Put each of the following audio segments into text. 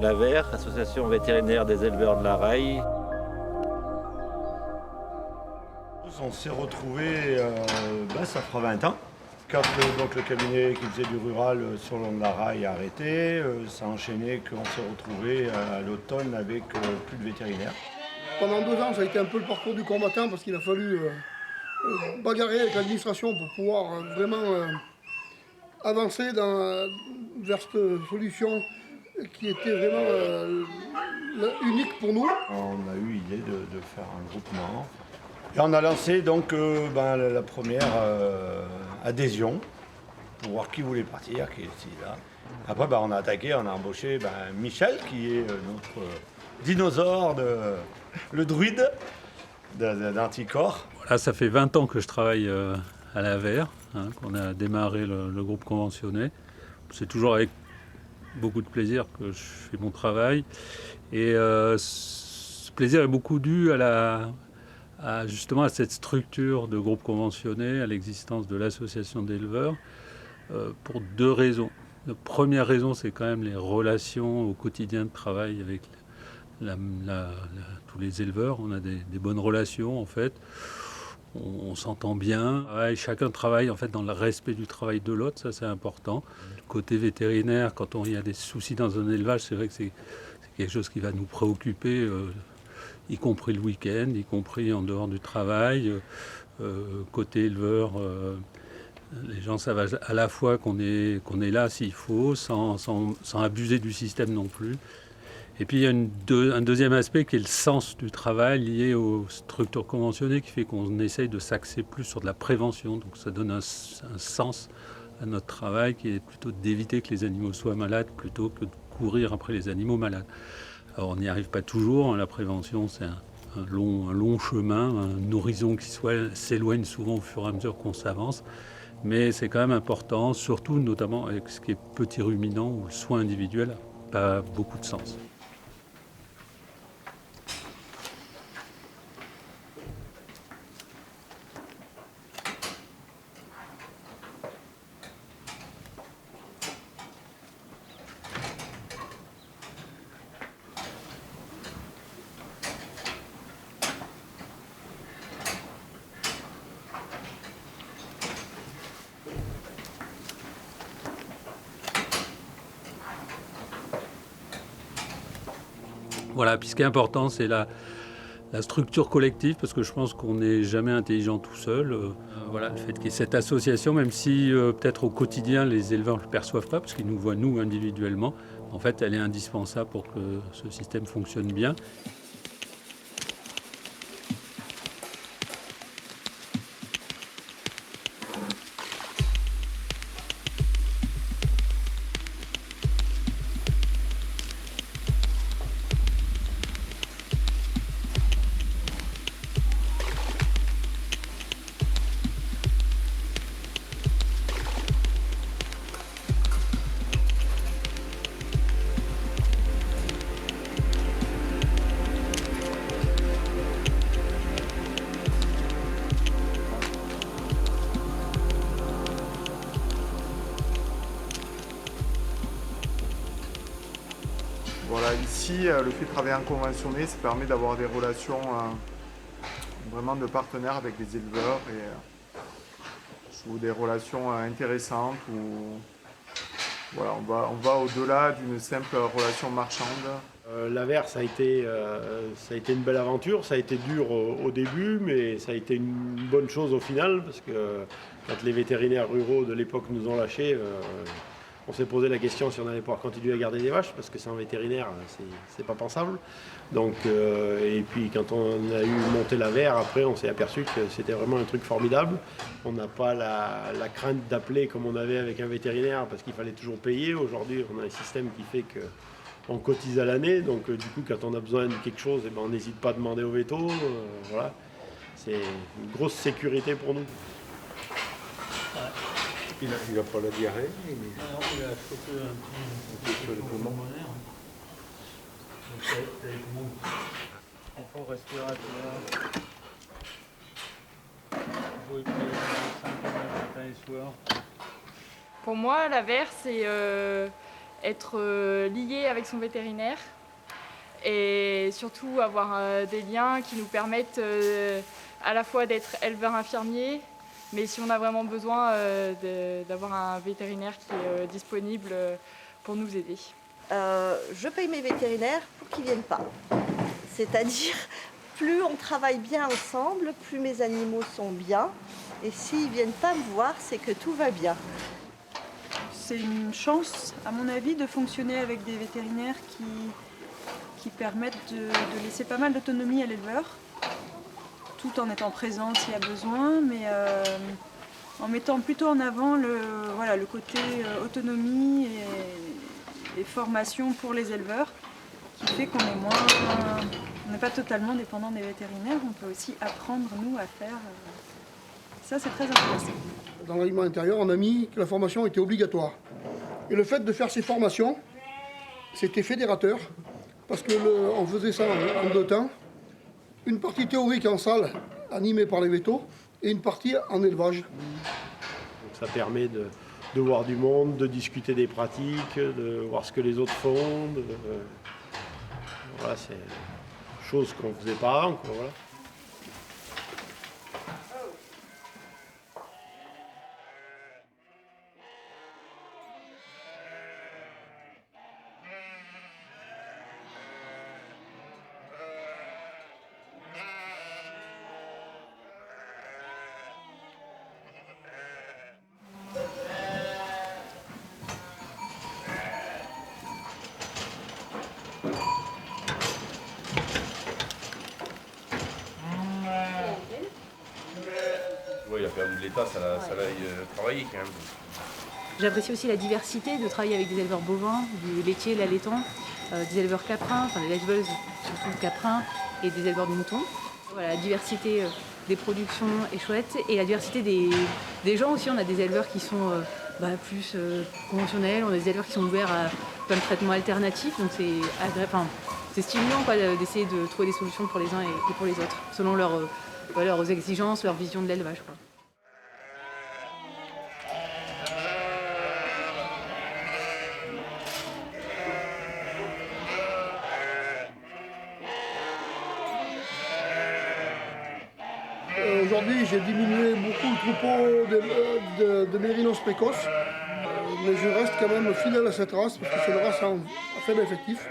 l'AVER, Association vétérinaire des éleveurs de la Raille. On s'est retrouvés, ça fera 20 ans. Quand donc, le cabinet qui faisait du rural sur le long de la Raille a arrêté, ça a enchaîné qu'on s'est retrouvés à l'automne avec plus de vétérinaires. Pendant 2 ans, ça a été un peu le parcours du combattant parce qu'il a fallu bagarrer avec l'administration pour pouvoir vraiment avancer vers cette solution qui était vraiment unique pour nous. On a eu l'idée de faire un groupement. Et on a lancé donc la première adhésion pour voir qui voulait partir, qui est là. Après, on a attaqué, on a embauché Michel, qui est notre dinosaure, le druide d'Anticorps. Voilà, ça fait 20 ans que je travaille à l'AVER, qu'on a démarré le groupe conventionné. C'est toujours avec beaucoup de plaisir que je fais mon travail. Et ce plaisir est beaucoup dû justement à cette structure de groupe conventionné, à l'existence de l'association d'éleveurs, pour 2 raisons. La première raison, c'est quand même les relations au quotidien de travail avec tous les éleveurs. On a des bonnes relations en fait, on s'entend bien. Ouais, chacun travaille en fait dans le respect du travail de l'autre, ça c'est important. Du côté vétérinaire, quand il y a des soucis dans un élevage, c'est vrai que c'est quelque chose qui va nous préoccuper, y compris le week-end, y compris en dehors du travail. Côté éleveur, les gens savent à la fois qu'on est là s'il faut, sans abuser du système non plus. Et puis il y a un deuxième aspect qui est le sens du travail lié aux structures conventionnées qui fait qu'on essaye de s'axer plus sur de la prévention. Donc ça donne un sens à notre travail qui est plutôt d'éviter que les animaux soient malades plutôt que de courir après les animaux malades. Alors on n'y arrive pas toujours, la prévention c'est un long chemin, un horizon qui s'éloigne souvent au fur et à mesure qu'on s'avance. Mais c'est quand même important, surtout notamment avec ce qui est petit ruminant où le soin individuel n'a pas beaucoup de sens. Voilà, puis ce qui est important, c'est la structure collective, parce que je pense qu'on n'est jamais intelligent tout seul. Voilà, le fait qu'il y ait cette association, même si peut-être au quotidien, les éleveurs ne le perçoivent pas, parce qu'ils nous voient nous individuellement, en fait, elle est indispensable pour que ce système fonctionne bien. aussi, le fait de travailler en conventionné, ça permet d'avoir des relations vraiment de partenaires avec les éleveurs et je trouve des relations intéressantes où voilà, on va au-delà d'une simple relation marchande. L'Aver, ça a été une belle aventure, ça a été dur au début, mais ça a été une bonne chose au final, parce que quand les vétérinaires ruraux de l'époque nous ont lâchés, on s'est posé la question si on allait pouvoir continuer à garder des vaches, parce que sans vétérinaire, c'est pas pensable. Donc, et puis quand on a eu monté l'Aver, après on s'est aperçu que c'était vraiment un truc formidable. On n'a pas la crainte d'appeler comme on avait avec un vétérinaire, parce qu'il fallait toujours payer. Aujourd'hui, on a un système qui fait que on cotise à l'année, donc du coup quand on a besoin de quelque chose, eh ben, on n'hésite pas à demander au veto. Voilà. C'est une grosse sécurité pour nous. Il a pas la diarrhée. Non, il a chopé un petit pulmonaire. Confort respiratoire. Vous pouvez prendre 5 matin et soir. Pour moi, l'Aver, c'est être lié avec son vétérinaire et surtout avoir des liens qui nous permettent à la fois d'être éleveur infirmier, mais si on a vraiment besoin d'avoir un vétérinaire qui est disponible pour nous aider. Je paye mes vétérinaires pour qu'ils ne viennent pas. C'est-à-dire, plus on travaille bien ensemble, plus mes animaux sont bien. Et s'ils ne viennent pas me voir, c'est que tout va bien. C'est une chance, à mon avis, de fonctionner avec des vétérinaires qui permettent de laisser pas mal d'autonomie à l'éleveur, tout en étant présent s'il y a besoin, mais en mettant plutôt en avant le côté autonomie et formation pour les éleveurs, qui fait qu'on n'est pas totalement dépendant des vétérinaires, on peut aussi apprendre, nous, à faire. Ça, c'est très intéressant. Dans l'aliment intérieur, on a mis que la formation était obligatoire. Et le fait de faire ces formations, c'était fédérateur, parce qu'on faisait ça en 2 temps. Une partie théorique en salle, animée par les vétos, et une partie en élevage. Donc ça permet de voir du monde, de discuter des pratiques, de voir ce que les autres font. Voilà, c'est une chose qu'on ne faisait pas avant, quoi, voilà. Il y a quand même de l'État, ça l'aille travailler quand même. J'apprécie aussi la diversité de travailler avec des éleveurs bovins, du laitier, l'allaitant, des éleveurs caprins, enfin des lèche-beuls, surtout caprins, et des éleveurs de moutons. Voilà, la diversité des productions est chouette et la diversité des gens aussi. On a des éleveurs qui sont plus conventionnels, on a des éleveurs qui sont ouverts à plein de traitements alternatifs, donc c'est stimulant d'essayer de trouver des solutions pour les uns et pour les autres, selon leurs exigences, leur vision de l'élevage. Aujourd'hui, j'ai diminué beaucoup le troupeau de mérinos précoces, mais je reste quand même fidèle à cette race parce que c'est une race à faible effectif.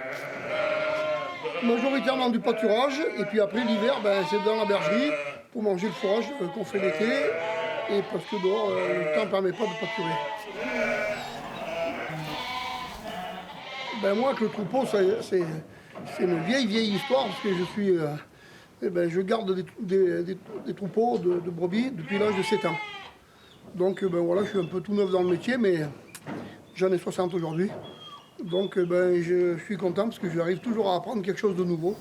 Majoritairement du pâturage, et puis après l'hiver, c'est dans la bergerie pour manger le fourrage qu'on fait l'été, et parce que dehors, le temps ne permet pas de pâturer. Moi, avec le troupeau, c'est une vieille histoire, parce que je garde des troupeaux de brebis depuis l'âge de 7 ans. Donc voilà, je suis un peu tout neuf dans le métier, mais j'en ai 60 aujourd'hui. Donc je suis content parce que j'arrive toujours à apprendre quelque chose de nouveau.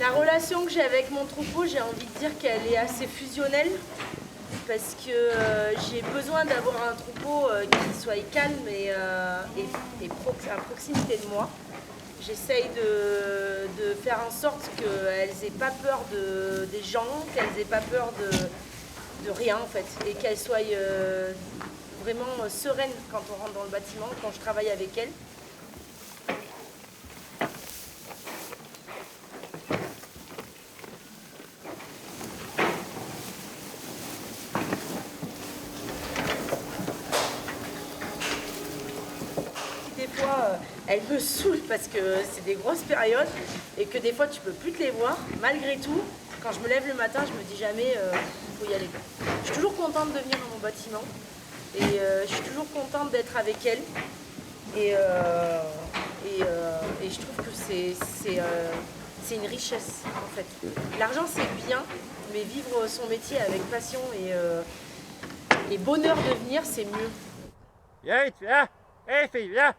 La relation que j'ai avec mon troupeau, j'ai envie de dire qu'elle est assez fusionnelle parce que j'ai besoin d'avoir un troupeau qui soit calme et à proximité de moi. J'essaye de faire en sorte qu'elles n'aient pas peur des gens, qu'elles n'aient pas peur de rien en fait, et qu'elles soient vraiment sereines quand on rentre dans le bâtiment, quand je travaille avec elles. Des fois, elles me saoulent parce que c'est des grosses périodes et que des fois tu peux plus te les voir. Malgré tout, quand je me lève le matin, je me dis jamais faut y aller. Je suis toujours contente de venir dans mon bâtiment et je suis toujours contente d'être avec elles. Et je trouve que c'est une richesse en fait. L'argent c'est bien, mais vivre son métier avec passion et bonheur de venir, c'est mieux. Viens, viens. Hé fille, viens.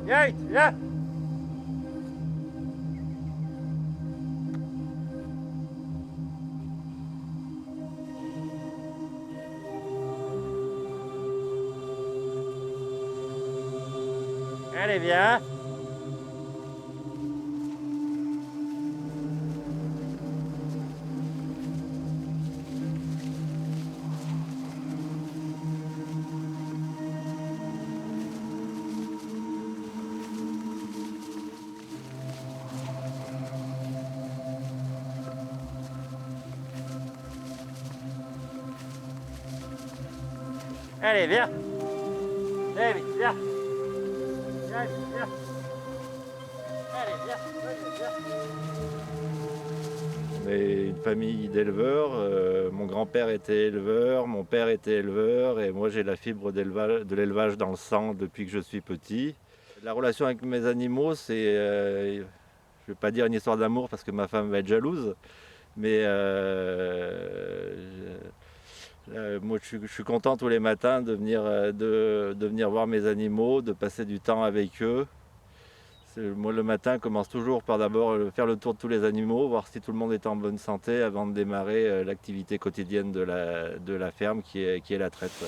Viens, viens. Allez, viens. Allez, viens. Allez, vite, viens. Viens, vite, viens. Allez, viens. Allez, viens. On est une famille d'éleveurs. Mon grand-père était éleveur, mon père était éleveur et moi j'ai la fibre de l'élevage dans le sang depuis que je suis petit. La relation avec mes animaux, c'est, je ne vais pas dire une histoire d'amour parce que ma femme va être jalouse, mais moi je suis content tous les matins de venir voir mes animaux, de passer du temps avec eux. Moi le matin commence toujours par d'abord faire le tour de tous les animaux, voir si tout le monde est en bonne santé avant de démarrer l'activité quotidienne de la ferme qui est la traite.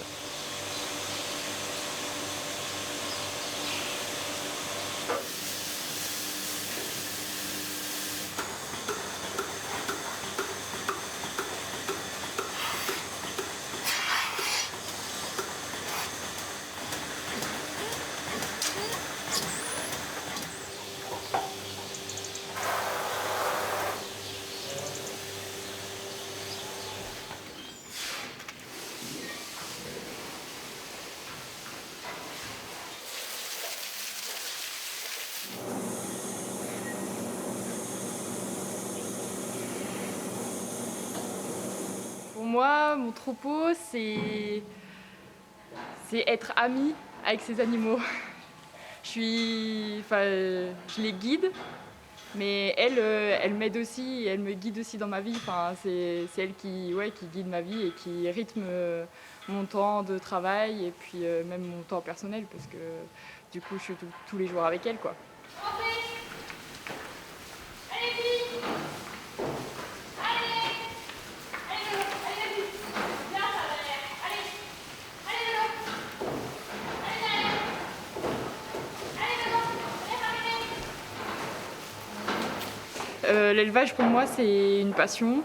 Pour moi, mon troupeau, c'est être ami avec ces animaux. Je les guide, mais elle m'aide aussi, elle me guide aussi dans ma vie. Enfin, c'est elle qui guide ma vie et qui rythme mon temps de travail et puis même mon temps personnel parce que du coup, je suis tous les jours avec elle, quoi. L'élevage pour moi c'est une passion,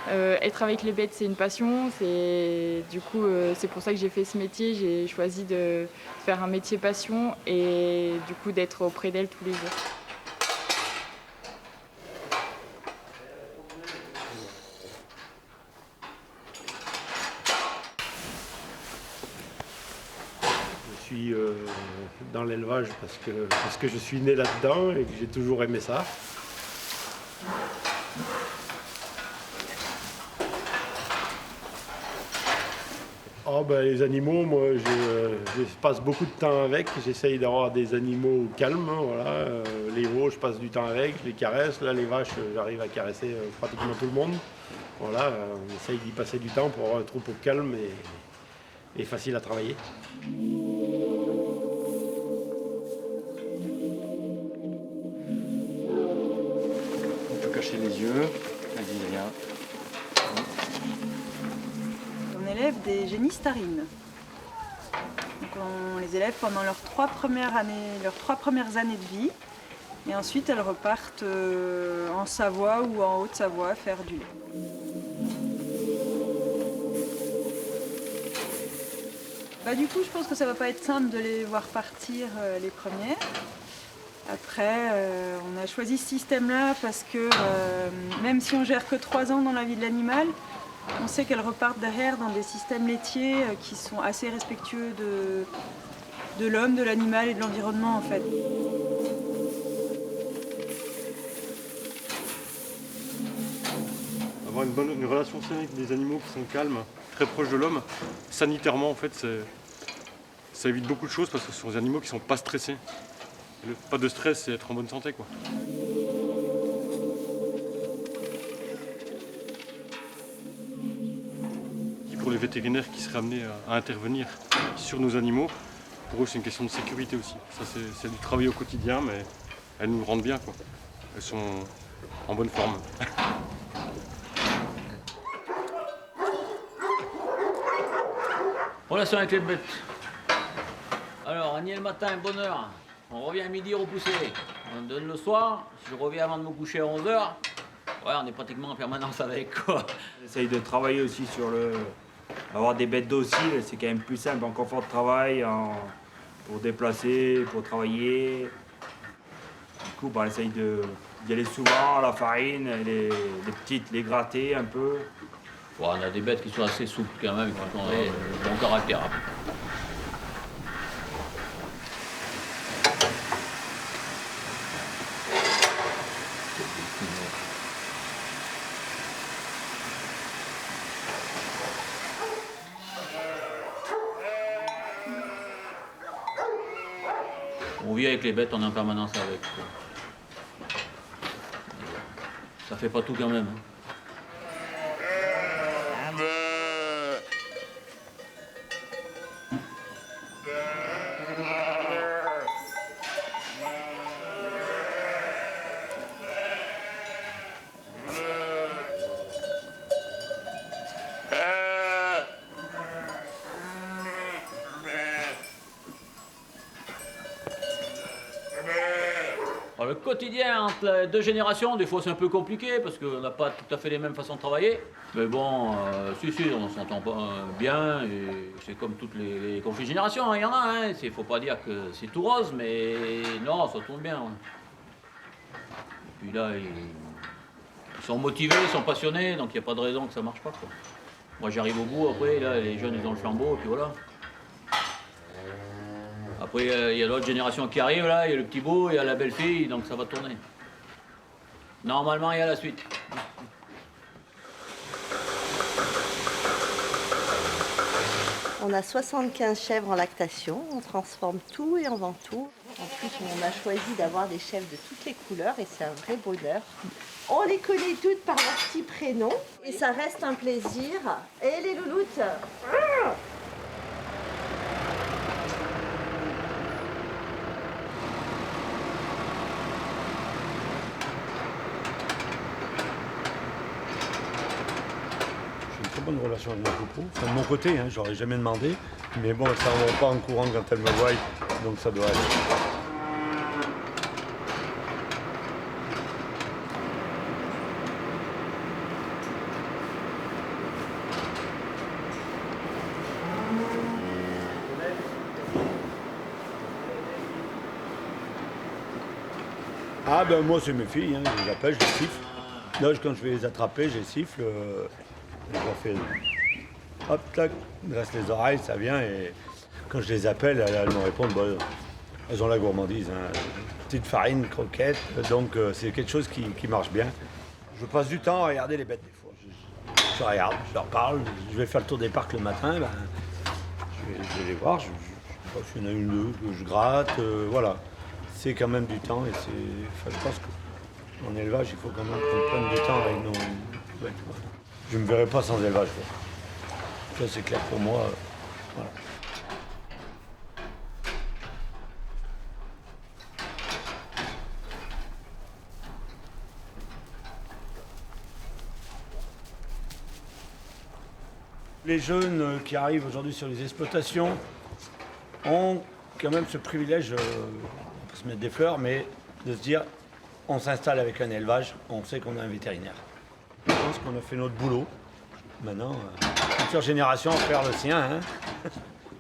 être avec les bêtes c'est une passion, du coup c'est pour ça que j'ai fait ce métier, j'ai choisi de faire un métier passion et du coup d'être auprès d'elles tous les jours. Je suis dans l'élevage parce que je suis né là-dedans et que j'ai toujours aimé ça. Oh ben, les animaux, moi je passe beaucoup de temps avec, j'essaye d'avoir des animaux calmes, hein, voilà. Les veaux je passe du temps avec, je les caresse, là les vaches j'arrive à caresser pratiquement tout le monde. Voilà, on essaye d'y passer du temps pour avoir un troupeau calme et facile à travailler. On peut cacher les yeux, vas-y viens. On élève des génistarines. Donc on les élève pendant leurs 3 premières années de vie. Et ensuite, elles repartent en Savoie ou en Haute-Savoie faire du lait. Du coup, je pense que ça va pas être simple de les voir partir les premières. Après, on a choisi ce système-là parce que même si on gère que 3 ans dans la vie de l'animal, on sait qu'elles repartent derrière dans des systèmes laitiers qui sont assez respectueux de l'homme, de l'animal et de l'environnement en fait. Avoir une relation saine avec des animaux qui sont calmes, très proches de l'homme, sanitairement en fait, ça évite beaucoup de choses parce que ce sont des animaux qui ne sont pas stressés. Pas de stress, c'est être en bonne santé, quoi. Pour les vétérinaires qui seraient amenés à intervenir sur nos animaux, pour eux c'est une question de sécurité aussi. Ça c'est du travail au quotidien, mais elles nous le rendent bien, quoi. Elles sont en bonne forme. Relation avec les bêtes. Alors, on y est le matin, bonne heure. On revient à midi repoussé. On donne le soir. Si je reviens avant de me coucher à 11h, ouais, on est pratiquement en permanence avec, quoi. On essaye de travailler aussi sur avoir des bêtes dociles, c'est quand même plus simple en confort de travail, pour déplacer, pour travailler. Du coup, on essaye d'y aller souvent à la farine, les petites, les gratter un peu. Ouais, on a des bêtes qui sont assez souples quand même, qui ont bon caractère. On vit avec les bêtes, on est en permanence avec. Ça fait pas tout quand même. Le quotidien entre les 2 générations, des fois c'est un peu compliqué parce qu'on n'a pas tout à fait les mêmes façons de travailler. Mais bon, si, on s'entend bien et c'est comme toutes les conflits de génération, il y en a. Hein. Faut pas dire que c'est tout rose, mais non, ça tourne bien. Ouais. Et puis là, ils sont motivés, ils sont passionnés, donc il n'y a pas de raison que ça marche pas, quoi. Moi j'arrive au bout, après là, les jeunes ils ont le flambeau, et puis voilà. Après, il y a l'autre génération qui arrive, là, il y a le petit beau, il y a la belle fille, donc ça va tourner. Normalement, il y a la suite. On a 75 chèvres en lactation, on transforme tout et on vend tout. En plus, on a choisi d'avoir des chèvres de toutes les couleurs et c'est un vrai bonheur. On les connaît toutes par leur petit prénom et ça reste un plaisir. Et les louloutes bonne relation avec ma coco. Enfin, de mon côté, hein, j'aurais jamais demandé. Mais bon, ça ne va pas en courant quand elle me voit, donc ça doit aller. Ah ben moi c'est mes filles, hein, je les appelle, je les siffle. Là quand je vais les attraper, je les siffle. Je leur fais hop, tac, je dresse les oreilles, ça vient et quand je les appelle, elles me répondent, bah, elles ont la gourmandise, hein. Petite farine, croquette, donc c'est quelque chose qui marche bien. Je passe du temps à regarder les bêtes des fois. Je regarde, je leur parle, je vais faire le tour des parcs le matin, ben, je vais les voir, il y en a une, deux que je gratte, voilà. C'est quand même du temps et je pense qu'en élevage, il faut quand même qu'on prenne du temps avec nos bêtes. Voilà. Je ne me verrai pas sans élevage. Ça, c'est clair pour moi. Voilà. Les jeunes qui arrivent aujourd'hui sur les exploitations, ont quand même ce privilège, on peut se mettre des fleurs, mais de se dire, on s'installe avec un élevage, on sait qu'on a un vétérinaire. Je pense qu'on a fait notre boulot. Maintenant, future génération faire le sien. Hein.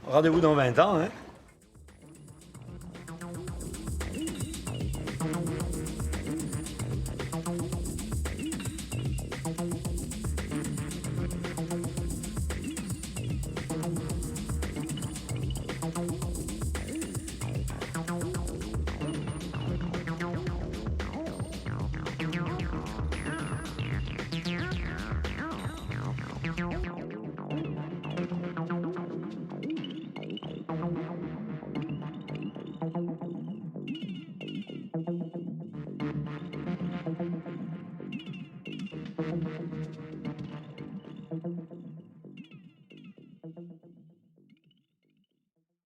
Rendez-vous dans 20 ans. Hein.